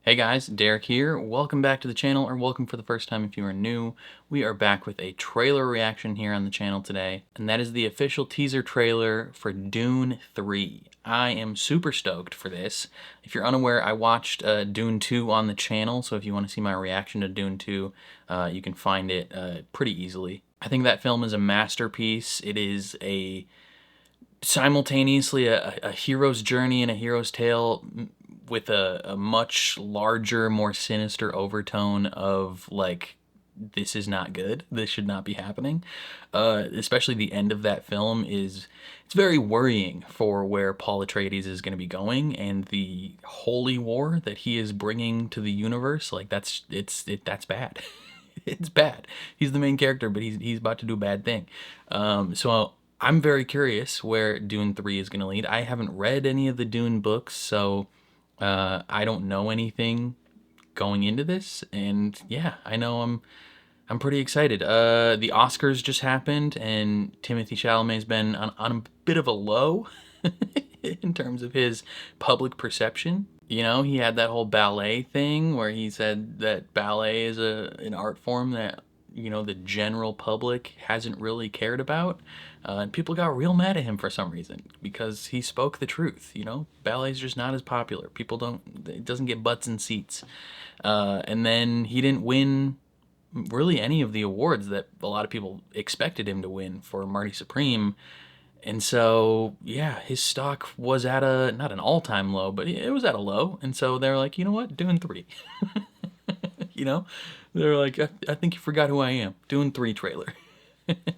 Hey guys, Derek here. Welcome back to the channel, or welcome for the first time if you are new. We are back with a trailer reaction here on the channel today, and that is the official teaser trailer for Dune 3. I am super stoked for this. If you're unaware, I watched Dune 2 on the channel, so if you want to see my reaction to Dune 2, you can find it pretty easily. I think that film is a masterpiece. It is simultaneously a hero's journey and a hero's tale with a much larger, more sinister overtone of like, this is not good. This should not be happening. Especially the end of that film it's very worrying for where Paul Atreides is going to be going and the holy war that he is bringing to the universe. Like that's bad. It's bad. He's the main character, but he's about to do a bad thing. So I'm very curious where Dune 3 is going to lead. I haven't read any of the Dune books, so I don't know anything going into this, and yeah, I know I'm pretty excited. The Oscars just happened, and Timothée Chalamet's been on a bit of a low in terms of his public perception. You know, he had that whole ballet thing where he said that ballet is an art form that, you know, the general public hasn't really cared about. And people got real mad at him for some reason because he spoke the truth. You know, ballet's just not as popular. People don't, it doesn't get butts in seats. And then he didn't win really any of the awards that a lot of people expected him to win for Marty Supreme. And so, yeah, his stock was at not an all-time low, but it was at a low. And so they're like, you know what, Dune 3. You know, they're like, I think you forgot who I am. Dune 3 trailer.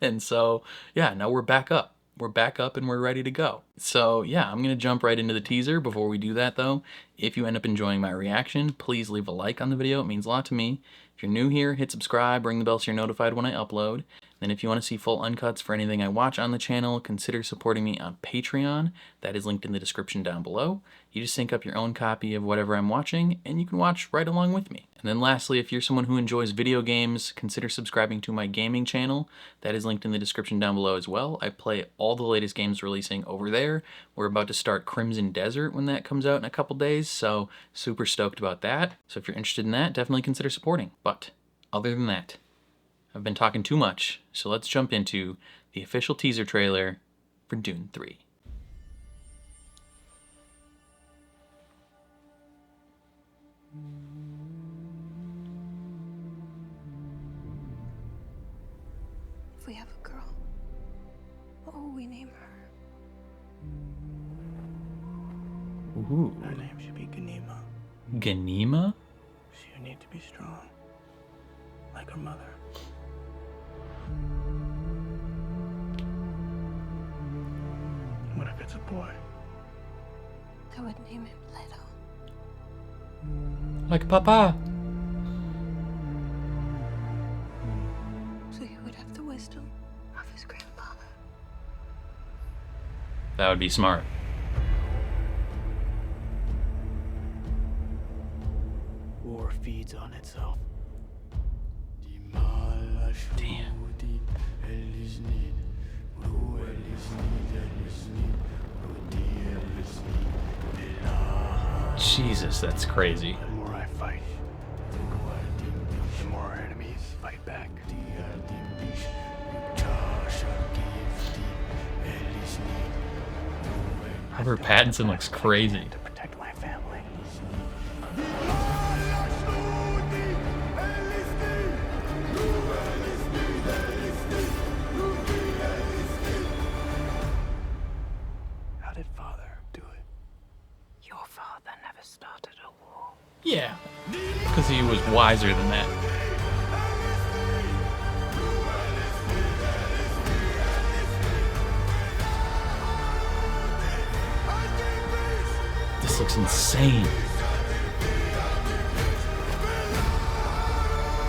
And so, yeah, now we're back up. We're back up and we're ready to go. So, yeah, I'm going to jump right into the teaser. Before we do that, though, if you end up enjoying my reaction, please leave a like on the video. It means a lot to me. If you're new here, hit subscribe, ring the bell so you're notified when I upload. Then if you want to see full uncuts for anything I watch on the channel, consider supporting me on Patreon. That is linked in the description down below. You just sync up your own copy of whatever I'm watching, and you can watch right along with me. And then lastly, if you're someone who enjoys video games, consider subscribing to my gaming channel. That is linked in the description down below as well. I play all the latest games releasing over there. We're about to start Crimson Desert when that comes out in a couple days, so super stoked about that. So if you're interested in that, definitely consider supporting. But other than that, I've been talking too much, so let's jump into the official teaser trailer for Dune 3. If we have a girl, what will we name her? Ooh. Her name should be Ganima. Ganima? She'll need to be strong, like her mother. What if it's a boy? I would name him Leto. Like Papa. So he would have the wisdom of his grandfather. That would be smart. War feeds on itself. Damn. Jesus, that's crazy. The more I fight, the more our enemies fight back. Robert Pattinson looks crazy. To protect my family. How did Father do it? Your father never started a war. Yeah, because he was wiser than that. This looks insane.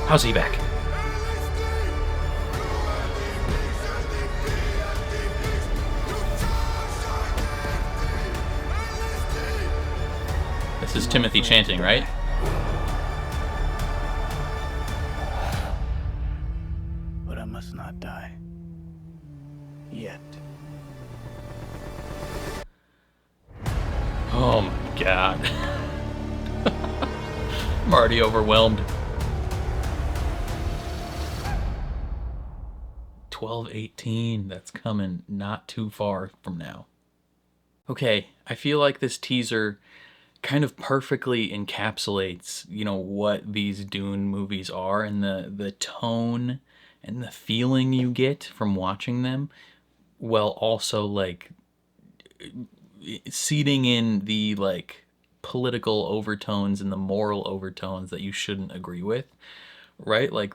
How's he back? This is Timothy chanting, right? But I must not die. Yet. Oh my god. I'm already overwhelmed. 12:18. That's coming not too far from now. Okay, I feel like this teaser kind of perfectly encapsulates, what these Dune movies are, and the tone and the feeling you get from watching them, while also like seeding in the like political overtones and the moral overtones that you shouldn't agree with, right? Like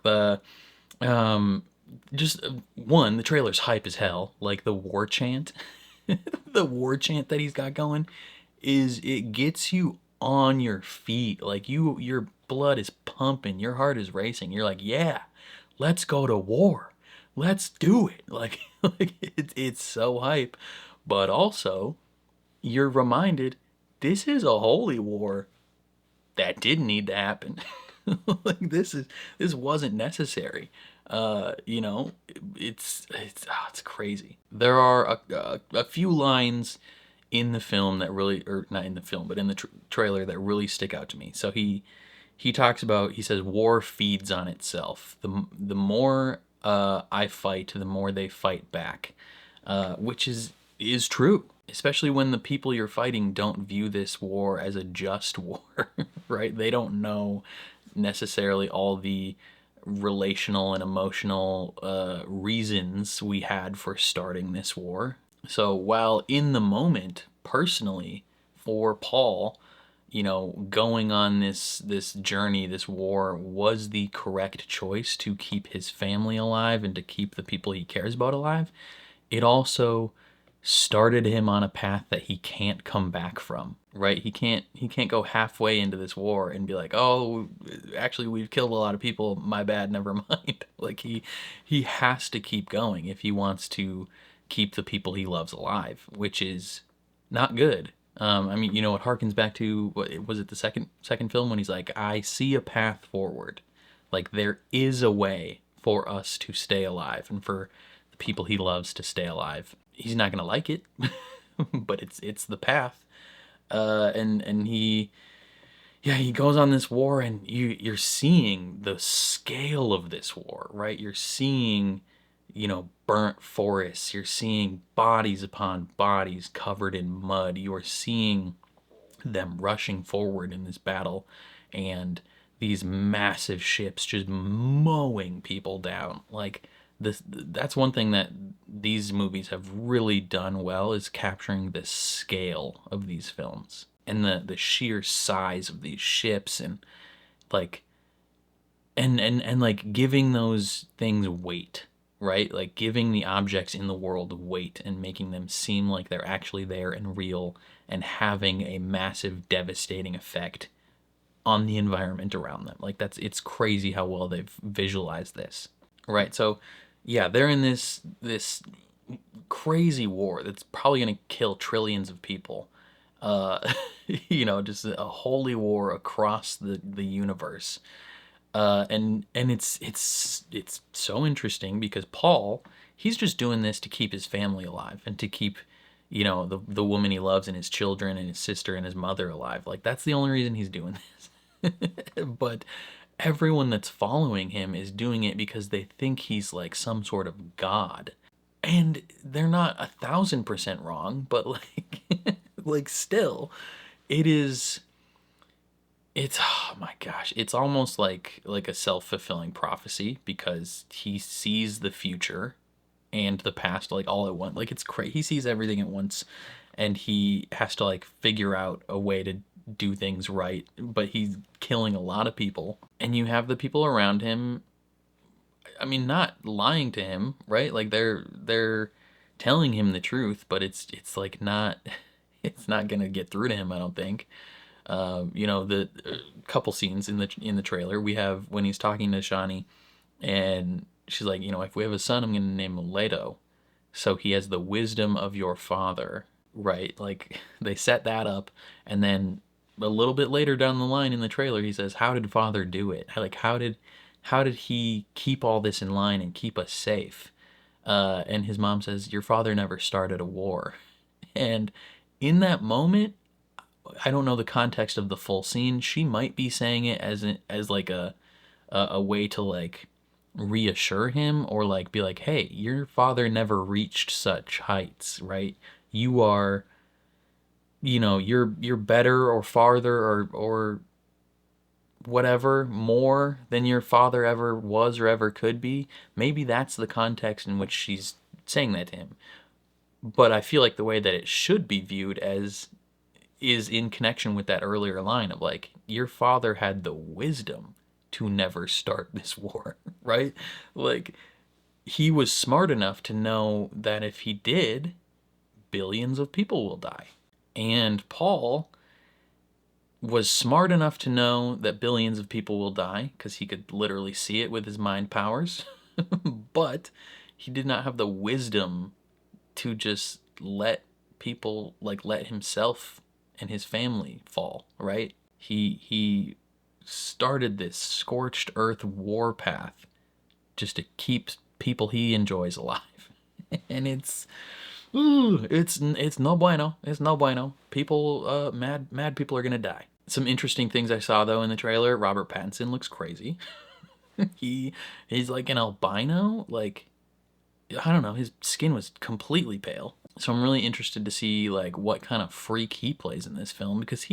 um just one, the trailer's hype as hell, like the war chant. The war chant that he's got going is, it gets you on your feet. Like your blood is pumping, your heart is racing. You're like, yeah, let's go to war. Let's do it. Like, it's so hype. But also, you're reminded this is a holy war that didn't need to happen. Like, this wasn't necessary. It's crazy. There are a few lines in the film that really, or not in the film, but in the trailer, that really stick out to me. So he talks about, he says, war feeds on itself. The more I fight, the more they fight back, which is true. Especially when the people you're fighting don't view this war as a just war, right? They don't know necessarily all the relational and emotional reasons we had for starting this war. So while in the moment, personally, for Paul, going on this journey, this war was the correct choice to keep his family alive and to keep the people he cares about alive, it also started him on a path that he can't come back from, right? He can't go halfway into this war and be like, "Oh, actually we've killed a lot of people, my bad, never mind." Like, he has to keep going if he wants to keep the people he loves alive, which is not good. I mean, it harkens back to, what was it, the second film, when he's like, "I see a path forward." Like, there is a way for us to stay alive and for the people he loves to stay alive. He's not gonna like it, but it's the path. And he, yeah, he goes on this war, and you're seeing the scale of this war, right? You're seeing, burnt forests. You're seeing bodies upon bodies covered in mud. You are seeing them rushing forward in this battle, and these massive ships just mowing people down. Like, that's one thing that these movies have really done well, is capturing the scale of these films and the sheer size of these ships, and like, and like giving those things weight, right? Like, giving the objects in the world weight and making them seem like they're actually there and real, and having a massive devastating effect on the environment around them. Like, it's crazy how well they've visualized this. Right? So, yeah, they're in this crazy war that's probably going to kill trillions of people. Uh just a holy war across the universe. And it's so interesting because Paul, he's just doing this to keep his family alive, and to keep, the woman he loves, and his children, and his sister, and his mother alive. Like, that's the only reason he's doing this. But everyone that's following him is doing it because they think he's like some sort of god. And they're not 1,000% wrong, but like, like, still, it is, it's, oh my gosh, it's almost like a self-fulfilling prophecy, because he sees the future and the past, like, all at once. Like, it's crazy. He sees everything at once, and he has to like figure out a way to do things right, but he's killing a lot of people. And you have the people around him, I mean, not lying to him, right? Like, they're telling him the truth, but it's like not, it's not gonna get through to him, I don't think. The couple scenes in the trailer, we have when he's talking to Shani, and she's like, "If we have a son, I'm gonna name him Leto, so he has the wisdom of your father." Right? Like, they set that up, and then a little bit later down the line in the trailer, he says, "How did father do it? Like, how did he keep all this in line and keep us safe?" And his mom says, "Your father never started a war." And in that moment, I don't know the context of the full scene. She might be saying it as like a way to like reassure him, or like be like, hey, your father never reached such heights, right? You are, you're better or farther or whatever more than your father ever was or ever could be. Maybe that's the context in which she's saying that to him. But I feel like the way that it should be viewed as is in connection with that earlier line of like, your father had the wisdom to never start this war, right? Like, he was smart enough to know that if he did, billions of people will die. And Paul was smart enough to know that billions of people will die because he could literally see it with his mind powers. But he did not have the wisdom to just let people, like, let himself and his family fall, right? He started this scorched earth war path just to keep people he enjoys alive. And it's no bueno. It's no bueno. People, mad people are gonna die. Some interesting things I saw though in the trailer. Robert Pattinson looks crazy. He's like an albino. Like, I don't know. His skin was completely pale. So I'm really interested to see like what kind of freak he plays in this film, because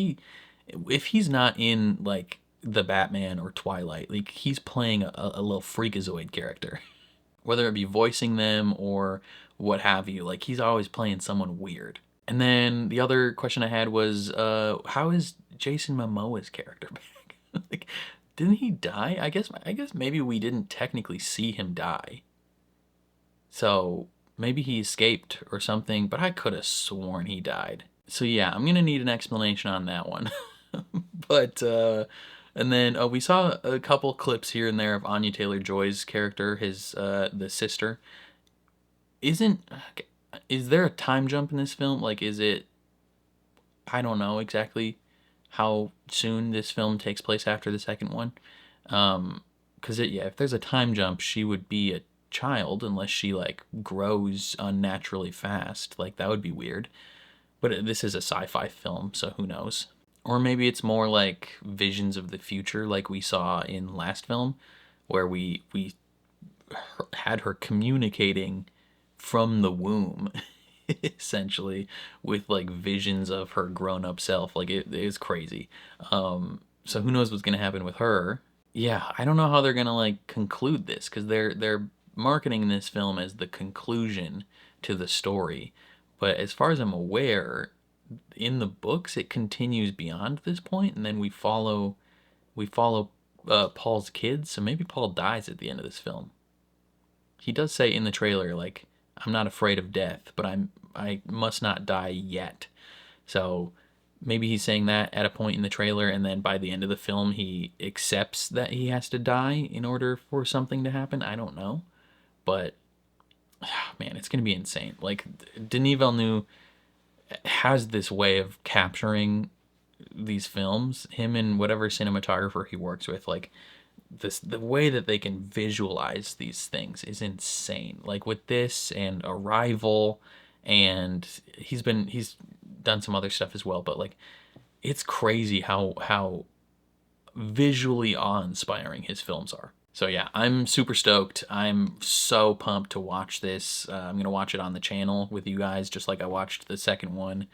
if he's not in like the Batman or Twilight, like he's playing a little freakazoid character. Whether it be voicing them or what have you, like he's always playing someone weird. And then the other question I had was, how is Jason Momoa's character back? Like, didn't he die? I guess maybe we didn't technically see him die. So maybe he escaped or something, but I could have sworn he died. So yeah, I'm gonna need an explanation on that one. But and then we saw a couple clips here and there of Anya Taylor-Joy's character, his the sister. Isn't is there a time jump in this film? Like, is it? I don't know exactly how soon this film takes place after the second one. Because yeah, if there's a time jump, she would be a child unless she like grows unnaturally fast. Like that would be weird. But this is a sci-fi film, so who knows? Or maybe it's more like visions of the future, like we saw in last film, where we had her communicating from the womb, essentially, with like visions of her grown-up self. Like it is crazy. So who knows what's gonna happen with her? Yeah, I don't know how they're gonna like conclude this, because they're marketing this film as the conclusion to the story. But as far as I'm aware, in the books it continues beyond this point, and then we follow Paul's kids. So maybe Paul dies at the end of this film. He does say in the trailer like, I'm not afraid of death, but I must not die yet. So maybe he's saying that at a point in the trailer, and then by the end of the film he accepts that he has to die in order for something to happen. I don't know, but man, it's gonna be insane. Like, Denis Villeneuve has this way of capturing these films, him and whatever cinematographer he works with. Like, the way that they can visualize these things is insane. Like with this and Arrival, and he's done some other stuff as well, but like it's crazy how visually awe-inspiring his films are. So yeah, I'm super stoked. I'm so pumped to watch this. I'm gonna watch it on the channel with you guys, just like I watched the second one.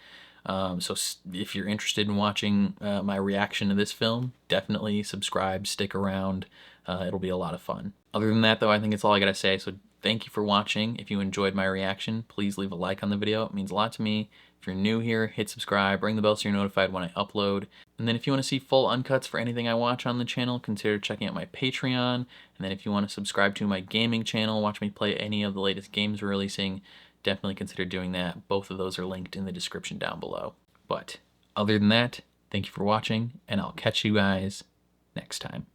So if you're interested in watching my reaction to this film, definitely subscribe, stick around. It'll be a lot of fun. Other than that, though, I think it's all I gotta say. So thank you for watching. If you enjoyed my reaction, please leave a like on the video. It means a lot to me. If you're new here, hit subscribe, ring the bell so you're notified when I upload. And then if you want to see full uncuts for anything I watch on the channel, consider checking out my Patreon. And then if you want to subscribe to my gaming channel, watch me play any of the latest games we're releasing, definitely consider doing that. Both of those are linked in the description down below. But other than that, thank you for watching, and I'll catch you guys next time.